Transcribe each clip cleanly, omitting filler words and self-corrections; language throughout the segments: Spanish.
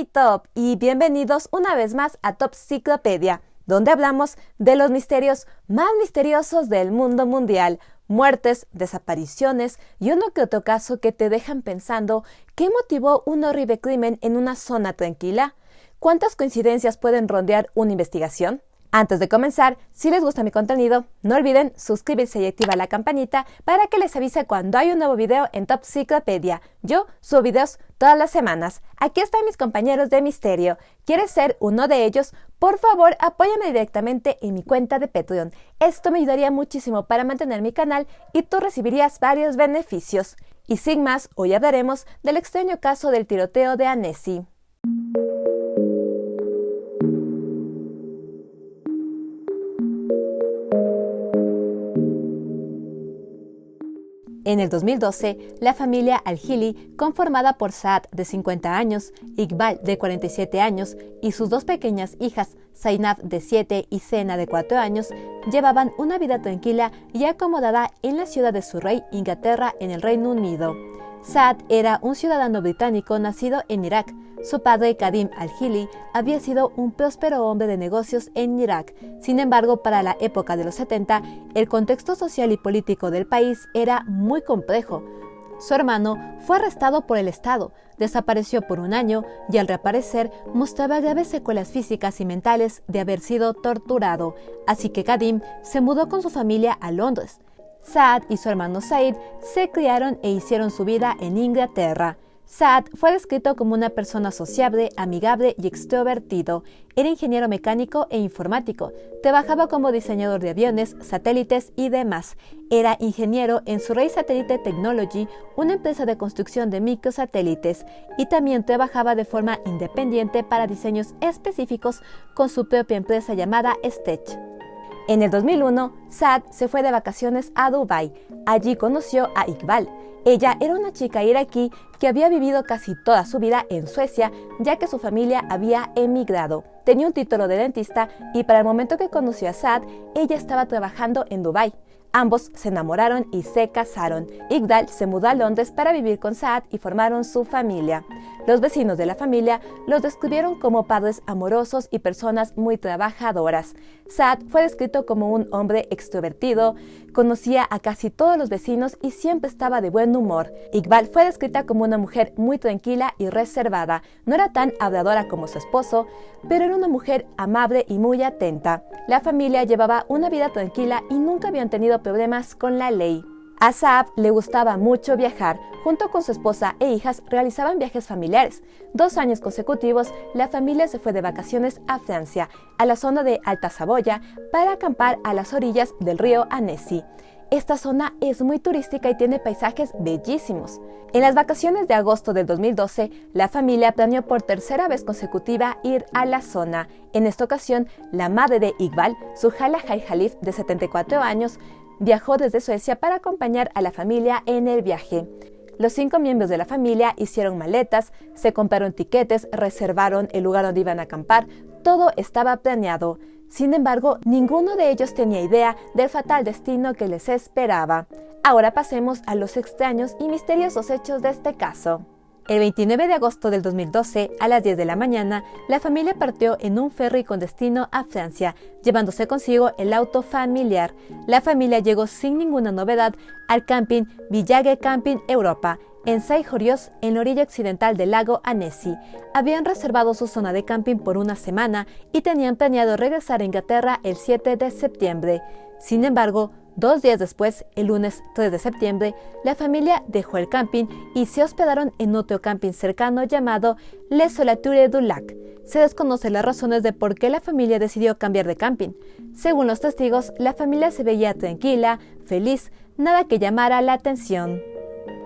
mi top y bienvenidos una vez más a Top Ciclopedia, donde hablamos de los misterios más misteriosos del mundo mundial, muertes, desapariciones y uno que otro caso que te dejan pensando ¿qué motivó un horrible crimen en una zona tranquila? ¿Cuántas coincidencias pueden rondear una investigación? Antes de comenzar, si les gusta mi contenido, no olviden suscribirse y activar la campanita para que les avise cuando hay un nuevo video en Top Ciclopedia. Yo subo videos todas las semanas. Aquí están mis compañeros de misterio. ¿Quieres ser uno de ellos? Por favor, apóyame directamente en mi cuenta de Patreon. Esto me ayudaría muchísimo para mantener mi canal y tú recibirías varios beneficios. Y sin más, hoy hablaremos del extraño caso del tiroteo de Annecy. En el 2012, la familia Al-Hili, conformada por Saad, de 50 años, Iqbal, de 47 años, y sus dos pequeñas hijas, Zainab, de 7, y Sena, de 4 años, llevaban una vida tranquila y acomodada en la ciudad de Surrey, Inglaterra, en el Reino Unido. Saad era un ciudadano británico nacido en Irak. Su padre, Kadim Al-Hili, había sido un próspero hombre de negocios en Irak. Sin embargo, para la época de los 70, el contexto social y político del país era muy complejo. Su hermano fue arrestado por el Estado, desapareció por un año y al reaparecer mostraba graves secuelas físicas y mentales de haber sido torturado. Así que Kadim se mudó con su familia a Londres. Saad y su hermano Said se criaron e hicieron su vida en Inglaterra. Saad fue descrito como una persona sociable, amigable y extrovertido. Era ingeniero mecánico e informático. Trabajaba como diseñador de aviones, satélites y demás. Era ingeniero en Surrey Satellite Technology, una empresa de construcción de microsatélites, y también trabajaba de forma independiente para diseños específicos con su propia empresa llamada Stitch. En el 2001, Saad se fue de vacaciones a Dubái. Allí conoció a Iqbal. Ella era una chica iraquí que había vivido casi toda su vida en Suecia, ya que su familia había emigrado. Tenía un título de dentista y para el momento que conoció a Saad, ella estaba trabajando en Dubái. Ambos se enamoraron y se casaron. Iqbal se mudó a Londres para vivir con Saad y formaron su familia. Los vecinos de la familia los describieron como padres amorosos y personas muy trabajadoras. Saad fue descrito como un hombre extrovertido, conocía a casi todos los vecinos y siempre estaba de buen humor. Iqbal fue descrita como una mujer muy tranquila y reservada. No era tan habladora como su esposo, pero era una mujer amable y muy atenta. La familia llevaba una vida tranquila y nunca habían tenido problemas con la ley. A Saad le gustaba mucho viajar. Junto con su esposa e hijas realizaban viajes familiares. 2 años consecutivos, la familia se fue de vacaciones a Francia, a la zona de Alta Saboya, para acampar a las orillas del río Annecy. Esta zona es muy turística y tiene paisajes bellísimos. En las vacaciones de agosto del 2012, la familia planeó por tercera vez consecutiva ir a la zona. En esta ocasión, la madre de Iqbal, Suhaila Khalif, de 74 años, viajó desde Suecia para acompañar a la familia en el viaje. Los 5 miembros de la familia hicieron maletas, se compraron tiquetes, reservaron el lugar donde iban a acampar. Todo estaba planeado. Sin embargo, ninguno de ellos tenía idea del fatal destino que les esperaba. Ahora pasemos a los extraños y misteriosos hechos de este caso. El 29 de agosto del 2012, a las 10 de la mañana, la familia partió en un ferry con destino a Francia, llevándose consigo el auto familiar. La familia llegó sin ninguna novedad al camping Village Camping Europa, en Saint-Jorios, en la orilla occidental del lago Annecy. Habían reservado su zona de camping por una semana y tenían planeado regresar a Inglaterra el 7 de septiembre. Sin embargo, 2 días después, el lunes 3 de septiembre, la familia dejó el camping y se hospedaron en otro camping cercano llamado Les Solitudes du Lac. Se desconocen las razones de por qué la familia decidió cambiar de camping. Según los testigos, la familia se veía tranquila, feliz, nada que llamara la atención.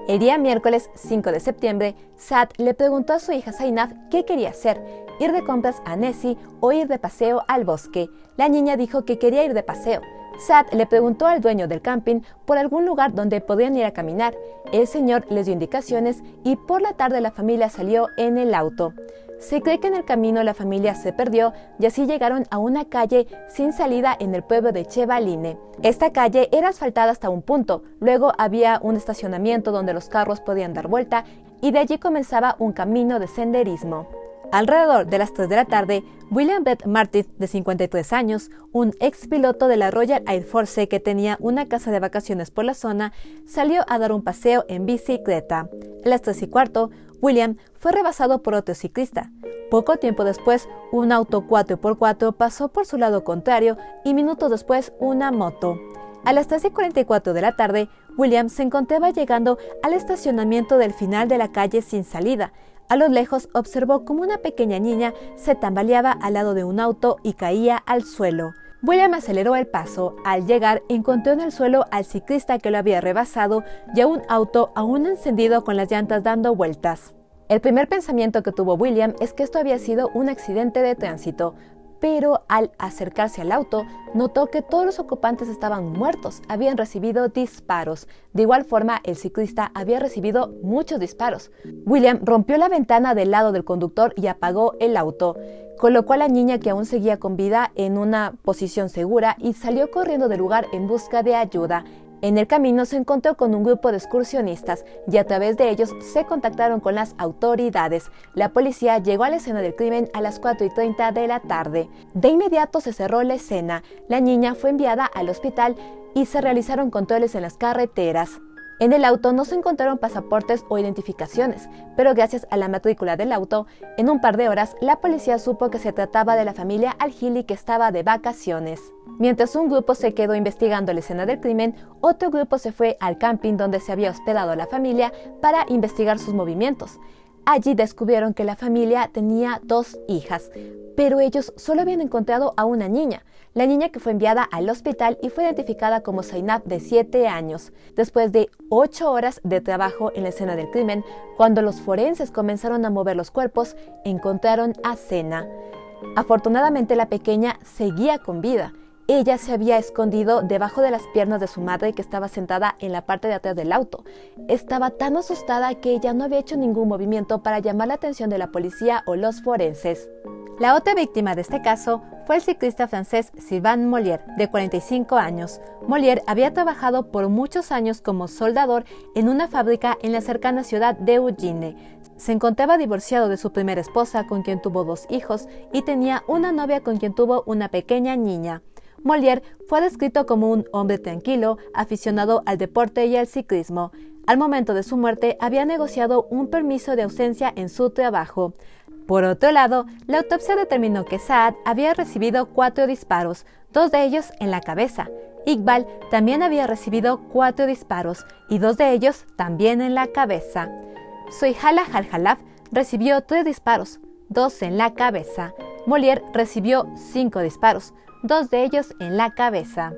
El día miércoles 5 de septiembre, Saad le preguntó a su hija Zainab qué quería hacer, ir de compras a Annecy o ir de paseo al bosque. La niña dijo que quería ir de paseo. Saad le preguntó al dueño del camping por algún lugar donde podían ir a caminar. El señor les dio indicaciones y por la tarde la familia salió en el auto. Se cree que en el camino la familia se perdió y así llegaron a una calle sin salida en el pueblo de Chevaline. Esta calle era asfaltada hasta un punto, luego había un estacionamiento donde los carros podían dar vuelta y de allí comenzaba un camino de senderismo. Alrededor de las 3 de la tarde, William Beth Martin, de 53 años, un ex piloto de la Royal Air Force que tenía una casa de vacaciones por la zona, salió a dar un paseo en bicicleta. A las 3:15, William fue rebasado por otro ciclista. Poco tiempo después, un auto 4x4 pasó por su lado contrario y minutos después una moto. A las 3:44 de la tarde, William se encontraba llegando al estacionamiento del final de la calle sin salida. A lo lejos observó cómo una pequeña niña se tambaleaba al lado de un auto y caía al suelo. William aceleró el paso. Al llegar, encontró en el suelo al ciclista que lo había rebasado y a un auto aún encendido con las llantas dando vueltas. El primer pensamiento que tuvo William es que esto había sido un accidente de tránsito, pero al acercarse al auto, notó que todos los ocupantes estaban muertos, habían recibido disparos. De igual forma, el ciclista había recibido muchos disparos. William rompió la ventana del lado del conductor y apagó el auto. Colocó a la niña, que aún seguía con vida, en una posición segura y salió corriendo del lugar en busca de ayuda. En el camino se encontró con un grupo de excursionistas y a través de ellos se contactaron con las autoridades. La policía llegó a la escena del crimen a las 4:30 de la tarde. De inmediato se cerró la escena. La niña fue enviada al hospital y se realizaron controles en las carreteras. En el auto no se encontraron pasaportes o identificaciones, pero gracias a la matrícula del auto, en un par de horas la policía supo que se trataba de la familia Al-Hili, que estaba de vacaciones. Mientras un grupo se quedó investigando la escena del crimen, otro grupo se fue al camping donde se había hospedado la familia para investigar sus movimientos. Allí descubrieron que la familia tenía 2 hijas, pero ellos solo habían encontrado a una niña, la niña que fue enviada al hospital y fue identificada como Zainab, de 7 años. Después de 8 horas de trabajo en la escena del crimen, cuando los forenses comenzaron a mover los cuerpos, encontraron a Sena. Afortunadamente, la pequeña seguía con vida. Ella se había escondido debajo de las piernas de su madre, que estaba sentada en la parte de atrás del auto. Estaba tan asustada que ella no había hecho ningún movimiento para llamar la atención de la policía o los forenses. La otra víctima de este caso fue el ciclista francés Sylvain Mollier, de 45 años. Mollier había trabajado por muchos años como soldador en una fábrica en la cercana ciudad de Eugene. Se encontraba divorciado de su primera esposa, con quien tuvo 2 hijos, y tenía una novia con quien tuvo una pequeña niña. Mollier fue descrito como un hombre tranquilo, aficionado al deporte y al ciclismo. Al momento de su muerte, había negociado un permiso de ausencia en su trabajo. Por otro lado, la autopsia determinó que Saad había recibido 4 disparos, 2 de ellos en la cabeza. Iqbal también había recibido 4 disparos, y 2 de ellos también en la cabeza. Soihala Al-Halaf recibió 3 disparos, 2 en la cabeza. Mollier recibió 5 disparos, 2 de ellos en la cabeza.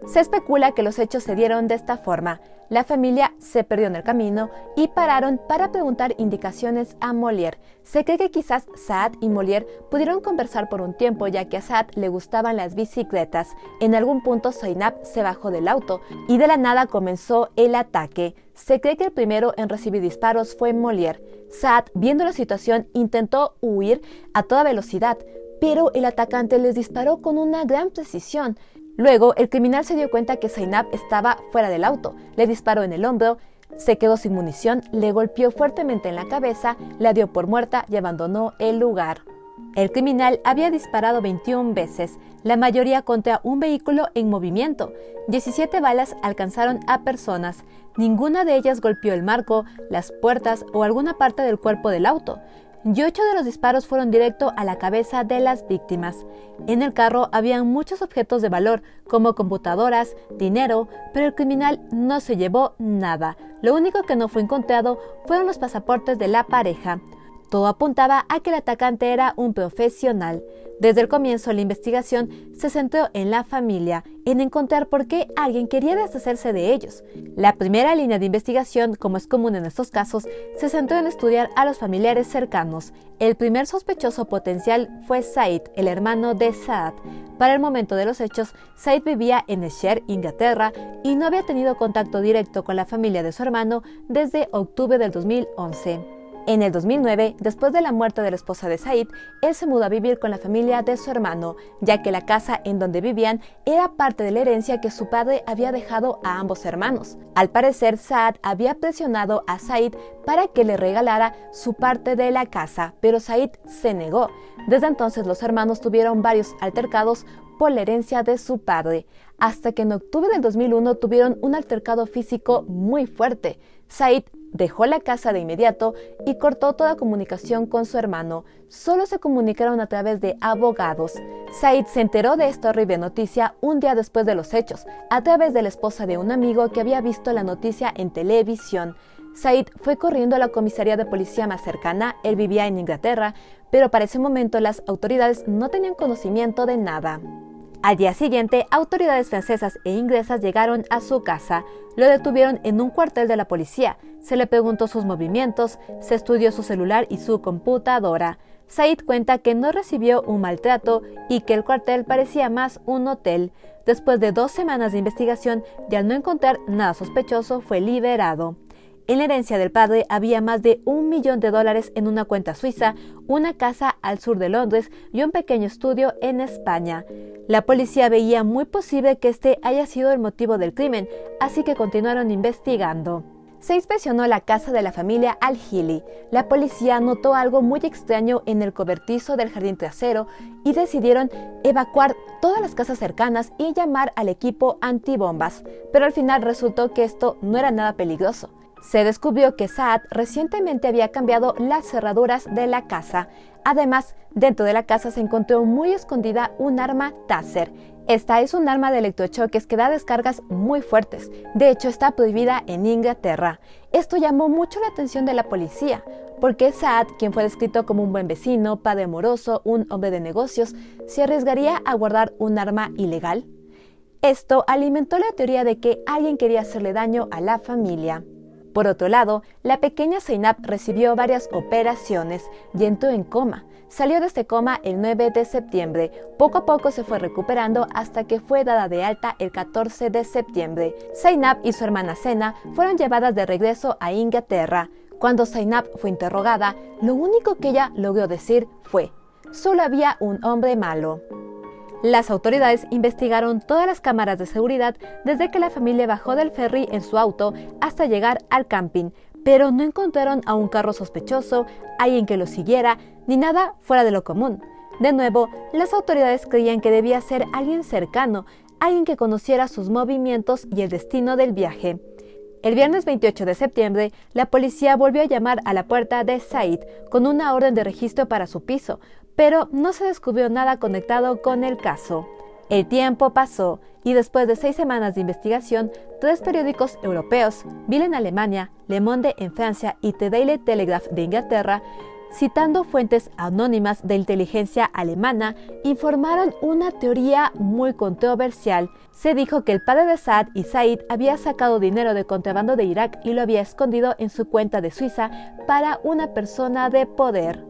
Se especula que los hechos se dieron de esta forma. La familia se perdió en el camino y pararon para preguntar indicaciones a Mollier. Se cree que quizás Saad y Mollier pudieron conversar por un tiempo, ya que a Saad le gustaban las bicicletas. En algún punto Zainab se bajó del auto y de la nada comenzó el ataque. Se cree que el primero en recibir disparos fue Mollier. Saad, viendo la situación, intentó huir a toda velocidad, pero el atacante les disparó con una gran precisión. Luego, el criminal se dio cuenta que Zainab estaba fuera del auto, le disparó en el hombro, se quedó sin munición, le golpeó fuertemente en la cabeza, la dio por muerta y abandonó el lugar. El criminal había disparado 21 veces, la mayoría contra un vehículo en movimiento. 17 balas alcanzaron a personas. Ninguna de ellas golpeó el marco, las puertas o alguna parte del cuerpo del auto. Y 8 de los disparos fueron directo a la cabeza de las víctimas. En el carro habían muchos objetos de valor, como computadoras, dinero, pero el criminal no se llevó nada. Lo único que no fue encontrado fueron los pasaportes de la pareja. Todo apuntaba a que el atacante era un profesional. Desde el comienzo, la investigación se centró en la familia, en encontrar por qué alguien quería deshacerse de ellos. La primera línea de investigación, como es común en estos casos, se centró en estudiar a los familiares cercanos. El primer sospechoso potencial fue Said, el hermano de Saad. Para el momento de los hechos, Said vivía en Esher, Inglaterra, y no había tenido contacto directo con la familia de su hermano desde octubre del 2011. En el 2009, después de la muerte de la esposa de Said, él se mudó a vivir con la familia de su hermano, ya que la casa en donde vivían era parte de la herencia que su padre había dejado a ambos hermanos. Al parecer, Saad había presionado a Said para que le regalara su parte de la casa, pero Said se negó. Desde entonces, los hermanos tuvieron varios altercados por la herencia de su padre, hasta que en octubre del 2001 tuvieron un altercado físico muy fuerte. Said dejó la casa de inmediato y cortó toda comunicación con su hermano. Solo se comunicaron a través de abogados. Said se enteró de esta horrible noticia un día después de los hechos, a través de la esposa de un amigo que había visto la noticia en televisión. Said fue corriendo a la comisaría de policía más cercana. Él vivía en Inglaterra, pero para ese momento las autoridades no tenían conocimiento de nada. Al día siguiente, autoridades francesas e inglesas llegaron a su casa. Lo detuvieron en un cuartel de la policía. Se le preguntó sus movimientos, se estudió su celular y su computadora. Said cuenta que no recibió un maltrato y que el cuartel parecía más un hotel. Después de 2 semanas de investigación y al no encontrar nada sospechoso, fue liberado. En la herencia del padre había más de $1 millón en una cuenta suiza, una casa al sur de Londres y un pequeño estudio en España. La policía veía muy posible que este haya sido el motivo del crimen, así que continuaron investigando. Se inspeccionó la casa de la familia Al-Hili. La policía notó algo muy extraño en el cobertizo del jardín trasero y decidieron evacuar todas las casas cercanas y llamar al equipo antibombas, pero al final resultó que esto no era nada peligroso. Se descubrió que Saad recientemente había cambiado las cerraduras de la casa. Además, dentro de la casa se encontró muy escondida un arma Taser. Esta es un arma de electrochoques que da descargas muy fuertes. De hecho, está prohibida en Inglaterra. Esto llamó mucho la atención de la policía, porque Saad, quien fue descrito como un buen vecino, padre amoroso, un hombre de negocios, ¿se arriesgaría a guardar un arma ilegal? Esto alimentó la teoría de que alguien quería hacerle daño a la familia. Por otro lado, la pequeña Zainab recibió varias operaciones y entró en coma. Salió de este coma el 9 de septiembre. Poco a poco se fue recuperando hasta que fue dada de alta el 14 de septiembre. Zainab y su hermana Sena fueron llevadas de regreso a Inglaterra. Cuando Zainab fue interrogada, lo único que ella logró decir fue: «Solo había un hombre malo». Las autoridades investigaron todas las cámaras de seguridad desde que la familia bajó del ferry en su auto hasta llegar al camping, pero no encontraron a un carro sospechoso, alguien que lo siguiera, ni nada fuera de lo común. De nuevo, las autoridades creían que debía ser alguien cercano, alguien que conociera sus movimientos y el destino del viaje. El viernes 28 de septiembre, la policía volvió a llamar a la puerta de Said con una orden de registro para su piso, pero no se descubrió nada conectado con el caso. El tiempo pasó y después de 6 semanas de investigación, 3 periódicos europeos, Bild en Alemania, Le Monde en Francia y The Daily Telegraph de Inglaterra, citando fuentes anónimas de inteligencia alemana, informaron una teoría muy controversial. Se dijo que el padre de Saad y Said había sacado dinero de contrabando de Irak y lo había escondido en su cuenta de Suiza para una persona de poder.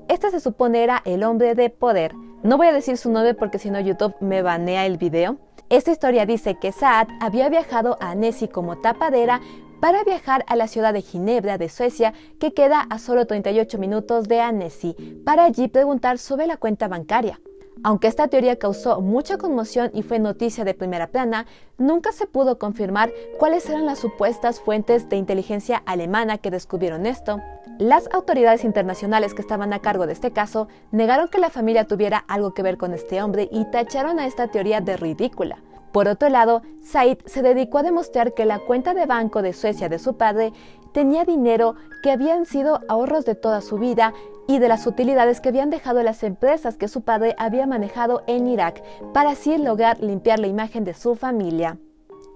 Este se supone era el hombre de poder. No voy a decir su nombre porque si no YouTube me banea el video. Esta historia dice que Saad había viajado a Annecy como tapadera para viajar a la ciudad de Ginebra de Suecia, que queda a solo 38 minutos de Annecy, para allí preguntar sobre la cuenta bancaria. Aunque esta teoría causó mucha conmoción y fue noticia de primera plana, nunca se pudo confirmar cuáles eran las supuestas fuentes de inteligencia alemana que descubrieron esto. Las autoridades internacionales que estaban a cargo de este caso negaron que la familia tuviera algo que ver con este hombre y tacharon a esta teoría de ridícula. Por otro lado, Said se dedicó a demostrar que la cuenta de banco de Suecia de su padre tenía dinero que habían sido ahorros de toda su vida y de las utilidades que habían dejado las empresas que su padre había manejado en Irak, para así lograr limpiar la imagen de su familia.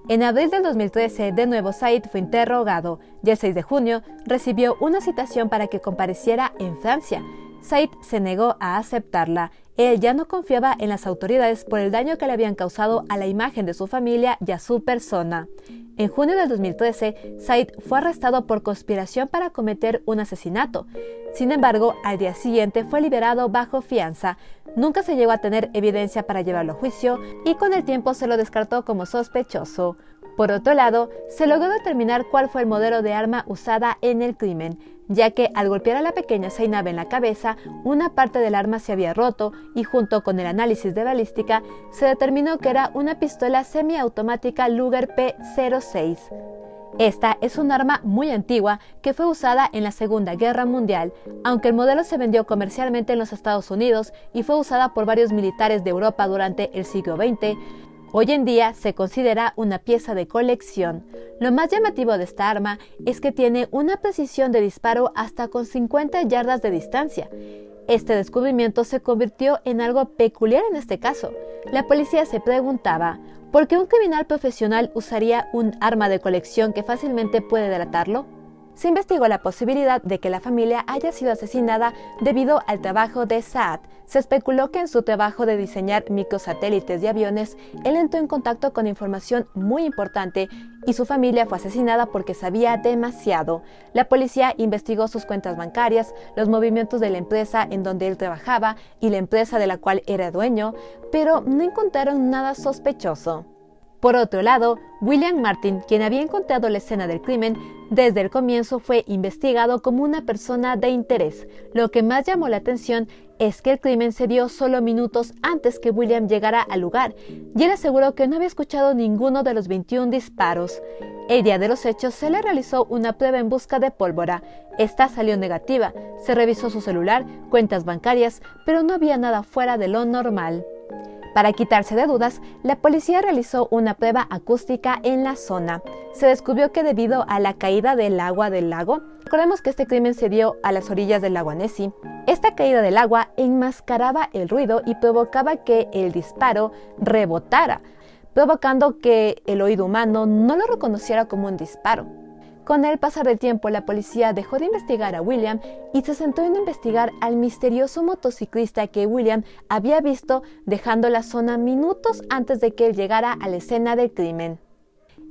En abril del 2013, de nuevo Said fue interrogado y el 6 de junio recibió una citación para que compareciera en Francia. Said se negó a aceptarla. Él ya no confiaba en las autoridades por el daño que le habían causado a la imagen de su familia y a su persona. En junio del 2013, Said fue arrestado por conspiración para cometer un asesinato. Sin embargo, al día siguiente fue liberado bajo fianza. Nunca se llegó a tener evidencia para llevarlo a juicio y con el tiempo se lo descartó como sospechoso. Por otro lado, se logró determinar cuál fue el modelo de arma usada en el crimen, ya que al golpear a la pequeña Zainab en la cabeza, una parte del arma se había roto y junto con el análisis de balística se determinó que era una pistola semiautomática Luger P-06. Esta es un arma muy antigua que fue usada en la Segunda Guerra Mundial, aunque el modelo se vendió comercialmente en los Estados Unidos y fue usada por varios militares de Europa durante el siglo XX. Hoy en día se considera una pieza de colección. Lo más llamativo de esta arma es que tiene una precisión de disparo hasta con 50 yardas de distancia. Este descubrimiento se convirtió en algo peculiar en este caso. La policía se preguntaba, ¿por qué un criminal profesional usaría un arma de colección que fácilmente puede delatarlo? Se investigó la posibilidad de que la familia haya sido asesinada debido al trabajo de Saad. Se especuló que en su trabajo de diseñar microsatélites de aviones, él entró en contacto con información muy importante y su familia fue asesinada porque sabía demasiado. La policía investigó sus cuentas bancarias, los movimientos de la empresa en donde él trabajaba y la empresa de la cual era dueño, pero no encontraron nada sospechoso. Por otro lado, William Martin, quien había encontrado la escena del crimen, desde el comienzo fue investigado como una persona de interés. Lo que más llamó la atención es que el crimen se dio solo minutos antes que William llegara al lugar, y él aseguró que no había escuchado ninguno de los 21 disparos. El día de los hechos se le realizó una prueba en busca de pólvora. Esta salió negativa. Se revisó su celular, cuentas bancarias, pero no había nada fuera de lo normal. Para quitarse de dudas, la policía realizó una prueba acústica en la zona. Se descubrió que debido a la caída del agua del lago, recordemos que este crimen se dio a las orillas del lago Nessie, esta caída del agua enmascaraba el ruido y provocaba que el disparo rebotara, provocando que el oído humano no lo reconociera como un disparo. Con el pasar del tiempo, la policía dejó de investigar a William y se centró en investigar al misterioso motociclista que William había visto dejando la zona minutos antes de que él llegara a la escena del crimen.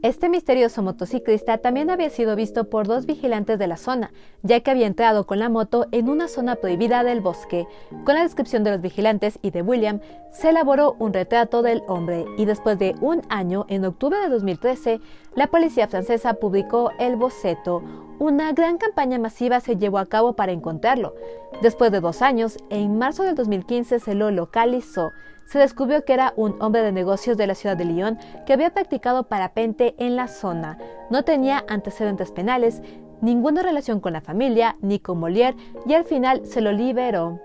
Este misterioso motociclista también había sido visto por 2 vigilantes de la zona, ya que había entrado con la moto en una zona prohibida del bosque. Con la descripción de los vigilantes y de William, se elaboró un retrato del hombre y después de un año, en octubre de 2013, la policía francesa publicó el boceto. Una gran campaña masiva se llevó a cabo para encontrarlo. Después de 2 años, en marzo del 2015 se lo localizó. Se descubrió que era un hombre de negocios de la ciudad de Lyon que había practicado parapente en la zona. No tenía antecedentes penales, ninguna relación con la familia ni con Molière y al final se lo liberó.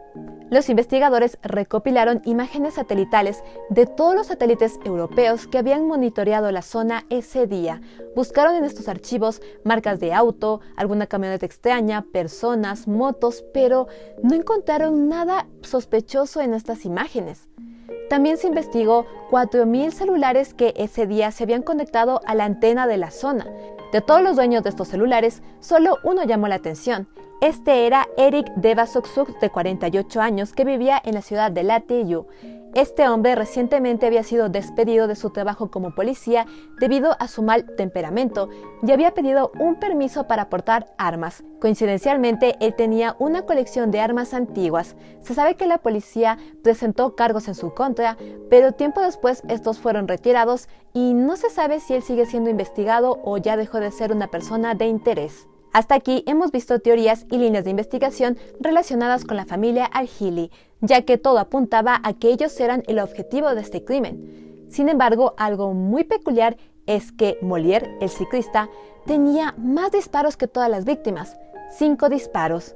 Los investigadores recopilaron imágenes satelitales de todos los satélites europeos que habían monitoreado la zona ese día. Buscaron en estos archivos marcas de auto, alguna camioneta extraña, personas, motos, pero no encontraron nada sospechoso en estas imágenes. También se investigó 4.000 celulares que ese día se habían conectado a la antena de la zona. De todos los dueños de estos celulares, solo uno llamó la atención. Este era Eric Devasoxuk, de 48 años, que vivía en la ciudad de Latillou. Este hombre recientemente había sido despedido de su trabajo como policía debido a su mal temperamento y había pedido un permiso para portar armas. Coincidencialmente, él tenía una colección de armas antiguas. Se sabe que la policía presentó cargos en su contra, pero tiempo después estos fueron retirados y no se sabe si él sigue siendo investigado o ya dejó de ser una persona de interés. Hasta aquí hemos visto teorías y líneas de investigación relacionadas con la familia Al-Hili, ya que todo apuntaba a que ellos eran el objetivo de este crimen. Sin embargo, algo muy peculiar es que Molière, el ciclista, tenía más disparos que todas las víctimas, 5 disparos.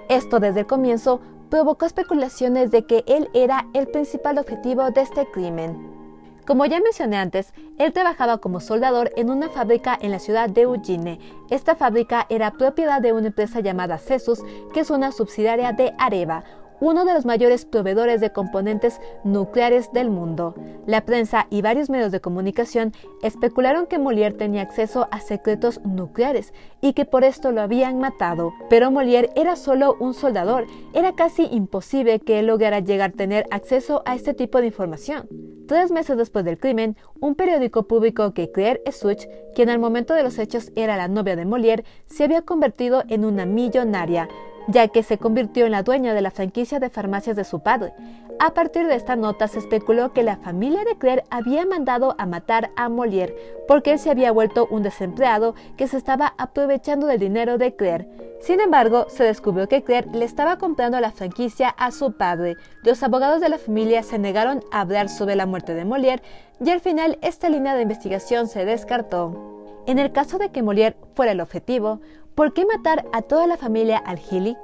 Esto desde el comienzo provocó especulaciones de que él era el principal objetivo de este crimen. Como ya mencioné antes, él trabajaba como soldador en una fábrica en la ciudad de Eugene. Esta fábrica era propiedad de una empresa llamada Cesus, que es una subsidiaria de Areva, uno de los mayores proveedores de componentes nucleares del mundo. La prensa y varios medios de comunicación especularon que Molière tenía acceso a secretos nucleares y que por esto lo habían matado. Pero Molière era solo un soldador. Era casi imposible que él lograra llegar a tener acceso a este tipo de información. 3 meses después del crimen, un periódico publicó que Claire Esuch, quien al momento de los hechos era la novia de Molière, se había convertido en una millonaria. ya que se convirtió en la dueña de la franquicia de farmacias de su padre. A partir de esta nota se especuló que la familia de Claire había mandado a matar a Molière porque él se había vuelto un desempleado que se estaba aprovechando del dinero de Claire. Sin embargo, se descubrió que Claire le estaba comprando la franquicia a su padre. Los abogados de la familia se negaron a hablar sobre la muerte de Molière y al final esta línea de investigación se descartó. En el caso de que Molière fuera el objetivo, ¿por qué matar a toda la familia Al-Hili?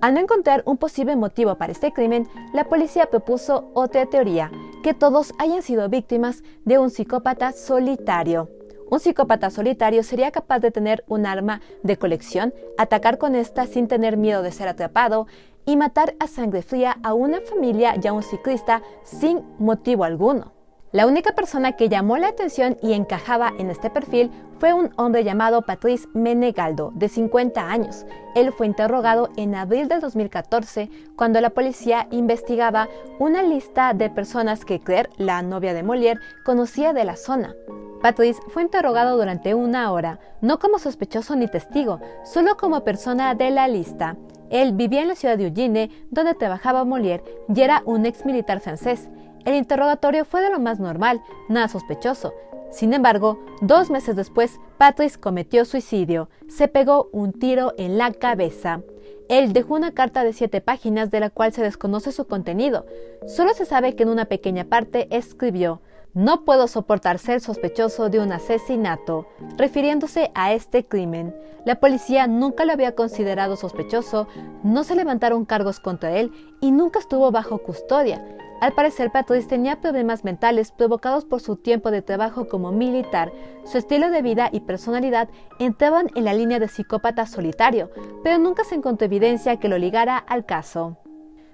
Al no encontrar un posible motivo para este crimen, la policía propuso otra teoría, que todos hayan sido víctimas de un psicópata solitario. Un psicópata solitario sería capaz de tener un arma de colección, atacar con esta sin tener miedo de ser atrapado y matar a sangre fría a una familia y a un ciclista sin motivo alguno. La única persona que llamó la atención y encajaba en este perfil fue un hombre llamado Patrice Menegaldo, de 50 años. Él fue interrogado en abril del 2014, cuando la policía investigaba una lista de personas que Claire, la novia de Molière, conocía de la zona. Patrice fue interrogado durante 1 hora, no como sospechoso ni testigo, solo como persona de la lista. Él vivía en la ciudad de Eugene, donde trabajaba Molière, y era un ex militar francés. El interrogatorio fue de lo más normal, nada sospechoso. Sin embargo, 2 meses después, Patrice cometió suicidio. Se pegó un tiro en la cabeza. Él dejó una carta de 7 páginas de la cual se desconoce su contenido. Solo se sabe que en una pequeña parte escribió: "No puedo soportar ser sospechoso de un asesinato", refiriéndose a este crimen. La policía nunca lo había considerado sospechoso, no se levantaron cargos contra él y nunca estuvo bajo custodia. Al parecer, Patrice tenía problemas mentales provocados por su tiempo de trabajo como militar. Su estilo de vida y personalidad entraban en la línea de psicópata solitario, pero nunca se encontró evidencia que lo ligara al caso.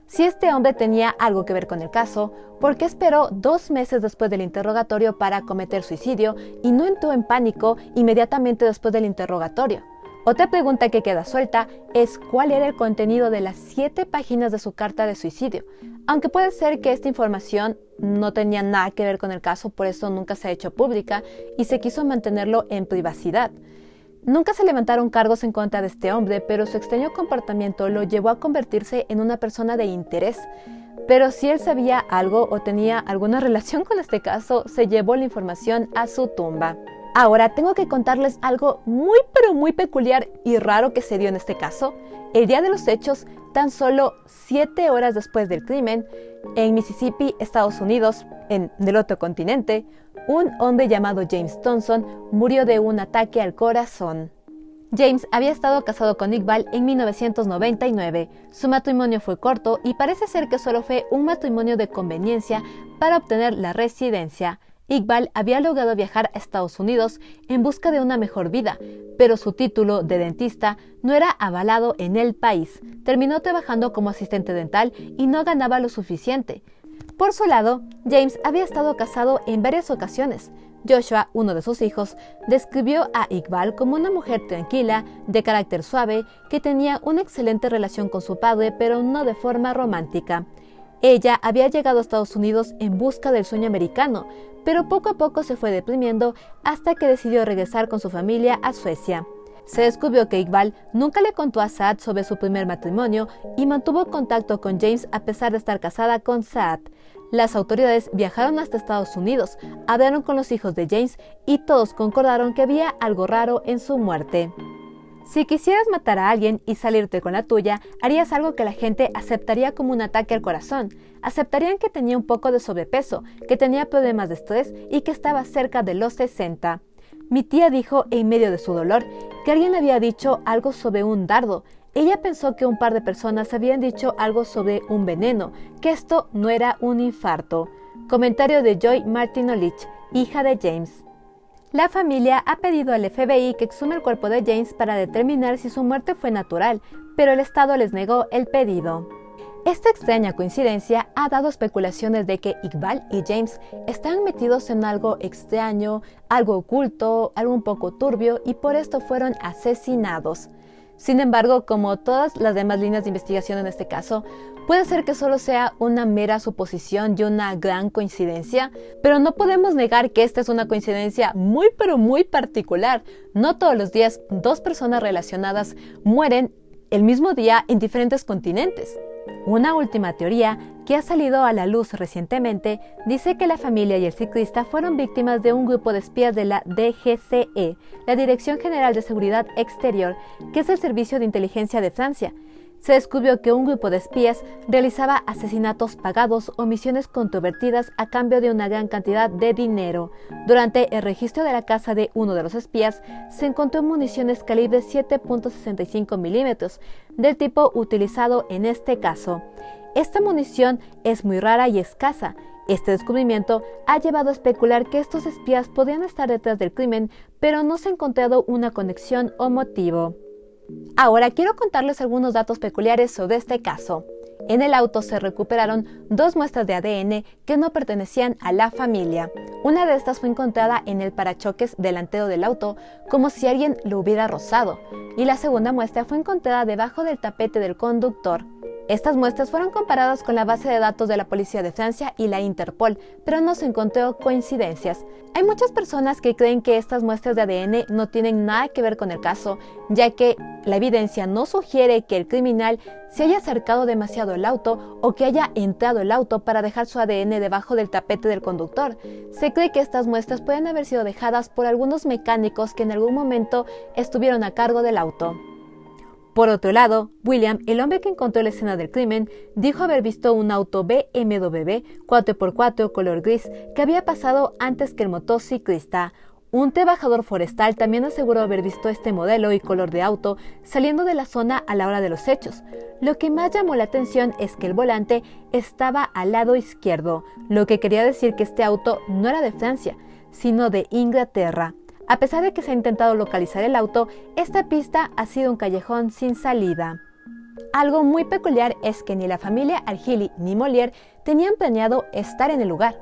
Si este hombre tenía algo que ver con el caso, ¿por qué esperó 2 meses después del interrogatorio para cometer suicidio y no entró en pánico inmediatamente después del interrogatorio? Otra pregunta que queda suelta es cuál era el contenido de las 7 páginas de su carta de suicidio. Aunque puede ser que esta información no tenía nada que ver con el caso, por eso nunca se ha hecho pública y se quiso mantenerlo en privacidad. Nunca se levantaron cargos en contra de este hombre, pero su extraño comportamiento lo llevó a convertirse en una persona de interés. Pero si él sabía algo o tenía alguna relación con este caso, se llevó la información a su tumba. Ahora tengo que contarles algo muy pero muy peculiar y raro que se dio en este caso. El día de los hechos, tan solo 7 horas después del crimen, en Mississippi, Estados Unidos, en el otro continente, un hombre llamado James Thompson murió de un ataque al corazón. James había estado casado con Iqbal en 1999. Su matrimonio fue corto y parece ser que solo fue un matrimonio de conveniencia para obtener la residencia. Iqbal había logrado viajar a Estados Unidos en busca de una mejor vida, pero su título de dentista no era avalado en el país. Terminó trabajando como asistente dental y no ganaba lo suficiente. Por su lado, James había estado casado en varias ocasiones. Joshua, uno de sus hijos, describió a Iqbal como una mujer tranquila, de carácter suave, que tenía una excelente relación con su padre, pero no de forma romántica. Ella había llegado a Estados Unidos en busca del sueño americano, pero poco a poco se fue deprimiendo hasta que decidió regresar con su familia a Suecia. Se descubrió que Iqbal nunca le contó a Saad sobre su primer matrimonio y mantuvo contacto con James a pesar de estar casada con Saad. Las autoridades viajaron hasta Estados Unidos, hablaron con los hijos de James y todos concordaron que había algo raro en su muerte. Si quisieras matar a alguien y salirte con la tuya, harías algo que la gente aceptaría como un ataque al corazón. Aceptarían que tenía un poco de sobrepeso, que tenía problemas de estrés y que estaba cerca de los 60. Mi tía dijo, en medio de su dolor, que alguien había dicho algo sobre un dardo. Ella pensó que un par de personas habían dicho algo sobre un veneno, que esto no era un infarto. Comentario de Joy Martinolich, hija de James. La familia ha pedido al FBI que exhume el cuerpo de James para determinar si su muerte fue natural, pero el Estado les negó el pedido. Esta extraña coincidencia ha dado especulaciones de que Iqbal y James están metidos en algo extraño, algo oculto, algo un poco turbio y por esto fueron asesinados. Sin embargo, como todas las demás líneas de investigación en este caso, puede ser que solo sea una mera suposición y una gran coincidencia, pero no podemos negar que esta es una coincidencia muy pero muy particular. No todos los días 2 personas relacionadas mueren el mismo día en diferentes continentes. Una última teoría que ha salido a la luz recientemente dice que la familia y el ciclista fueron víctimas de un grupo de espías de la DGCE, la Dirección General de Seguridad Exterior, que es el servicio de inteligencia de Francia. Se descubrió que un grupo de espías realizaba asesinatos pagados o misiones controvertidas a cambio de una gran cantidad de dinero. Durante el registro de la casa de uno de los espías, se encontró municiones calibre 7.65 milímetros, del tipo utilizado en este caso. Esta munición es muy rara y escasa. Este descubrimiento ha llevado a especular que estos espías podrían estar detrás del crimen, pero no se ha encontrado una conexión o motivo. Ahora quiero contarles algunos datos peculiares sobre este caso. En el auto se recuperaron 2 muestras de ADN que no pertenecían a la familia. Una de estas fue encontrada en el parachoques delantero del auto, como si alguien lo hubiera rozado, y la segunda muestra fue encontrada debajo del tapete del conductor. Estas muestras fueron comparadas con la base de datos de la Policía de Francia y la Interpol, pero no se encontró coincidencias. Hay muchas personas que creen que estas muestras de ADN no tienen nada que ver con el caso, ya que la evidencia no sugiere que el criminal se haya acercado demasiado al auto o que haya entrado al auto para dejar su ADN debajo del tapete del conductor. Se cree que estas muestras pueden haber sido dejadas por algunos mecánicos que en algún momento estuvieron a cargo del auto. Por otro lado, William, el hombre que encontró la escena del crimen, dijo haber visto un auto BMW 4x4 color gris que había pasado antes que el motociclista. Un trabajador forestal también aseguró haber visto este modelo y color de auto saliendo de la zona a la hora de los hechos. Lo que más llamó la atención es que el volante estaba al lado izquierdo, lo que quería decir que este auto no era de Francia, sino de Inglaterra. A pesar de que se ha intentado localizar el auto, esta pista ha sido un callejón sin salida. Algo muy peculiar es que ni la familia Al-Hili ni Molière tenían planeado estar en el lugar.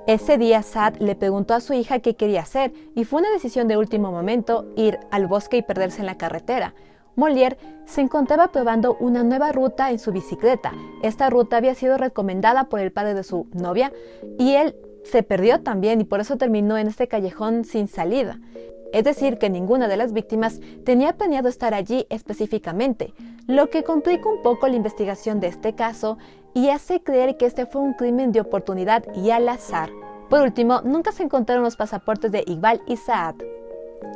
Ese día Saad le preguntó a su hija qué quería hacer y fue una decisión de último momento ir al bosque y perderse en la carretera. Molière se encontraba probando una nueva ruta en su bicicleta. Esta ruta había sido recomendada por el padre de su novia y él se perdió también y por eso terminó en este callejón sin salida. Es decir, que ninguna de las víctimas tenía planeado estar allí específicamente, lo que complica un poco la investigación de este caso y hace creer que este fue un crimen de oportunidad y al azar. Por último, nunca se encontraron los pasaportes de Iqbal y Saad.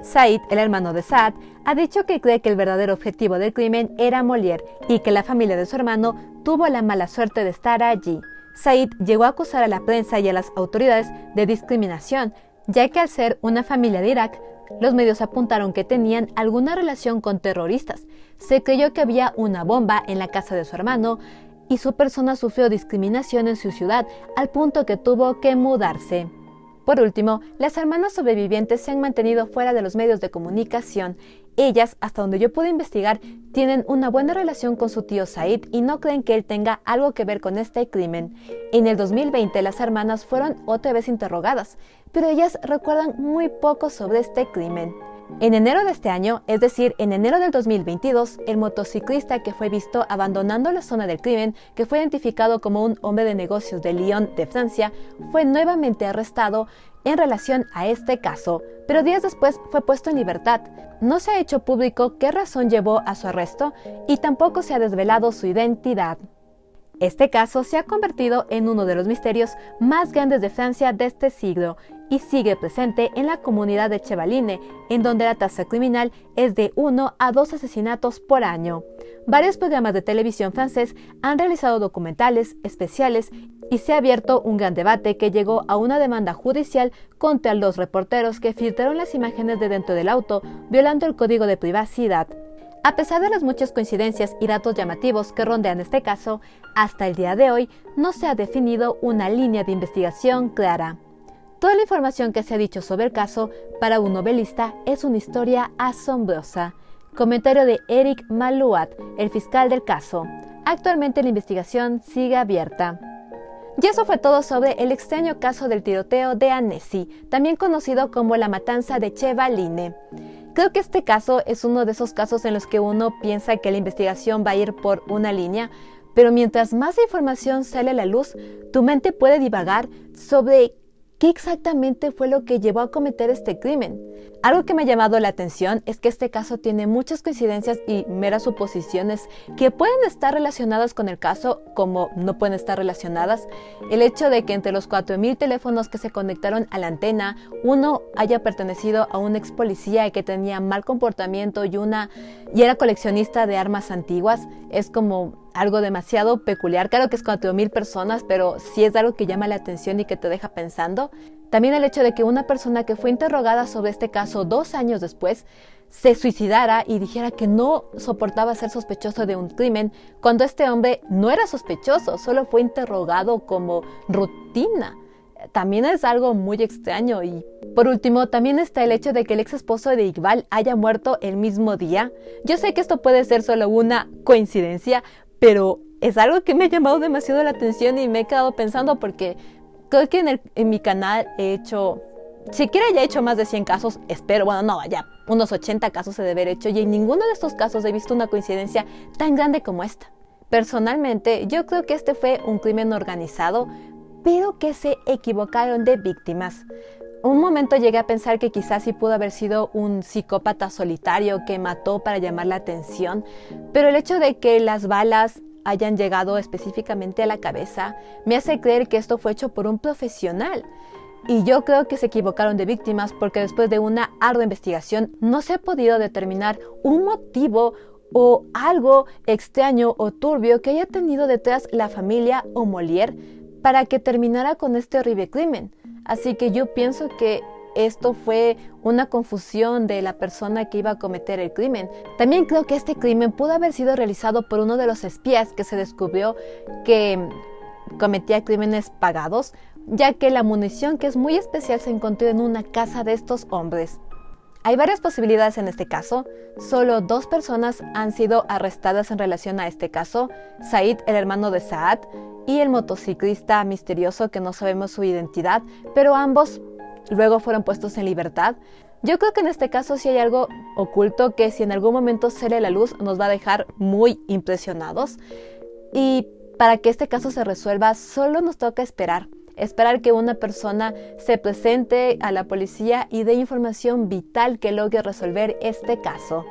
Said, el hermano de Saad, ha dicho que cree que el verdadero objetivo del crimen era Molière y que la familia de su hermano tuvo la mala suerte de estar allí. Said llegó a acusar a la prensa y a las autoridades de discriminación, ya que al ser una familia de Irak, los medios apuntaron que tenían alguna relación con terroristas. Se creyó que había una bomba en la casa de su hermano y su persona sufrió discriminación en su ciudad al punto que tuvo que mudarse. Por último, las hermanas sobrevivientes se han mantenido fuera de los medios de comunicación. Ellas, hasta donde yo pude investigar, tienen una buena relación con su tío Said y no creen que él tenga algo que ver con este crimen. En el 2020 las hermanas fueron otra vez interrogadas, pero ellas recuerdan muy poco sobre este crimen. En enero de este año, es decir, en enero del 2022, el motociclista que fue visto abandonando la zona del crimen, que fue identificado como un hombre de negocios de Lyon, de Francia, fue nuevamente arrestado en relación a este caso, pero días después fue puesto en libertad. No se ha hecho público qué razón llevó a su arresto y tampoco se ha desvelado su identidad. Este caso se ha convertido en uno de los misterios más grandes de Francia de este siglo y sigue presente en la comunidad de Chevaline, en donde la tasa criminal es de 1 a 2 asesinatos por año. Varios programas de televisión francés han realizado documentales especiales y se ha abierto un gran debate que llegó a una demanda judicial contra los reporteros que filtraron las imágenes de dentro del auto, violando el código de privacidad. A pesar de las muchas coincidencias y datos llamativos que rondean este caso, hasta el día de hoy no se ha definido una línea de investigación clara. Toda la información que se ha dicho sobre el caso, para un novelista, es una historia asombrosa. Comentario de Eric Malouat, el fiscal del caso. Actualmente la investigación sigue abierta. Y eso fue todo sobre el extraño caso del tiroteo de Annecy, también conocido como la matanza de Chevaline. Creo que este caso es uno de esos casos en los que uno piensa que la investigación va a ir por una línea, pero mientras más información sale a la luz, tu mente puede divagar sobre qué exactamente fue lo que llevó a cometer este crimen. Algo que me ha llamado la atención es que este caso tiene muchas coincidencias y meras suposiciones que pueden estar relacionadas con el caso, como no pueden estar relacionadas. El hecho de que entre los 4,000 teléfonos que se conectaron a la antena, uno haya pertenecido a un ex policía que tenía mal comportamiento y era coleccionista de armas antiguas, es como algo demasiado peculiar. Claro que es 4,000 personas, pero sí es algo que llama la atención y que te deja pensando. También el hecho de que una persona que fue interrogada sobre este caso 2 años después se suicidara y dijera que no soportaba ser sospechoso de un crimen, cuando este hombre no era sospechoso, solo fue interrogado como rutina. También es algo muy extraño. Y por último, también está el hecho de que el ex esposo de Iqbal haya muerto el mismo día. Yo sé que esto puede ser solo una coincidencia, pero es algo que me ha llamado demasiado la atención y me he quedado pensando porque creo que en mi canal he hecho, siquiera ya he hecho más de 100 casos, espero, bueno, no, ya unos 80 casos he de haber hecho y en ninguno de estos casos he visto una coincidencia tan grande como esta. Personalmente, yo creo que este fue un crimen organizado, pero que se equivocaron de víctimas. Un momento llegué a pensar que quizás sí pudo haber sido un psicópata solitario que mató para llamar la atención, pero el hecho de que las balas hayan llegado específicamente a la cabeza me hace creer que esto fue hecho por un profesional. Y yo creo que se equivocaron de víctimas porque después de una ardua investigación no se ha podido determinar un motivo o algo extraño o turbio que haya tenido detrás la familia Omoller para que terminara con este horrible crimen. Así que yo pienso que esto fue una confusión de la persona que iba a cometer el crimen. También creo que este crimen pudo haber sido realizado por uno de los espías que se descubrió que cometía crímenes pagados, ya que la munición, que es muy especial, se encontró en una casa de estos hombres. Hay varias posibilidades en este caso. Solo 2 personas han sido arrestadas en relación a este caso: Said, el hermano de Saad, y el motociclista misterioso que no sabemos su identidad, pero ambos luego fueron puestos en libertad. Yo creo que en este caso sí hay algo oculto que si en algún momento sale a la luz nos va a dejar muy impresionados. Y para que este caso se resuelva solo nos toca esperar que una persona se presente a la policía y dé información vital que logre resolver este caso.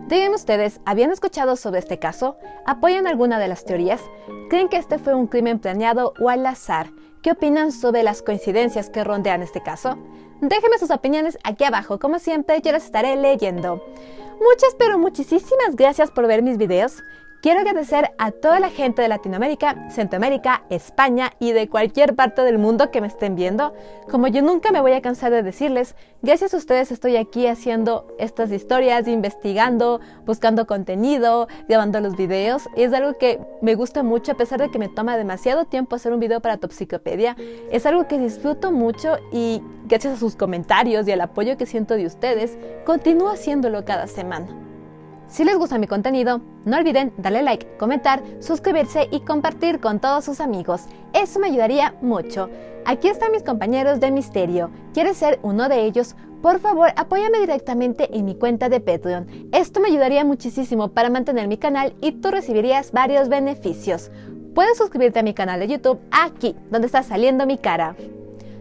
Díganme ustedes, ¿habían escuchado sobre este caso? ¿Apoyan alguna de las teorías? ¿Creen que este fue un crimen planeado o al azar? ¿Qué opinan sobre las coincidencias que rondean este caso? Déjenme sus opiniones aquí abajo, como siempre yo las estaré leyendo. Muchas pero muchísimas gracias por ver mis videos. Quiero agradecer a toda la gente de Latinoamérica, Centroamérica, España y de cualquier parte del mundo que me estén viendo. Como yo nunca me voy a cansar de decirles, gracias a ustedes estoy aquí haciendo estas historias, investigando, buscando contenido, grabando los videos. Es algo que me gusta mucho a pesar de que me toma demasiado tiempo hacer un video para Topsicopedia. Es algo que disfruto mucho y gracias a sus comentarios y al apoyo que siento de ustedes, continúo haciéndolo cada semana. Si les gusta mi contenido, no olviden darle like, comentar, suscribirse y compartir con todos sus amigos. Eso me ayudaría mucho. Aquí están mis compañeros de misterio. ¿Quieres ser uno de ellos? Por favor, apóyame directamente en mi cuenta de Patreon. Esto me ayudaría muchísimo para mantener mi canal y tú recibirías varios beneficios. Puedes suscribirte a mi canal de YouTube aquí, donde está saliendo mi cara.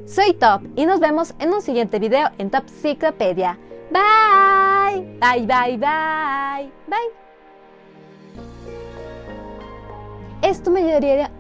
Soy Top y nos vemos en un siguiente video en Topsicopedia. Bye, bye, bye, bye, bye. Esto me ayudaría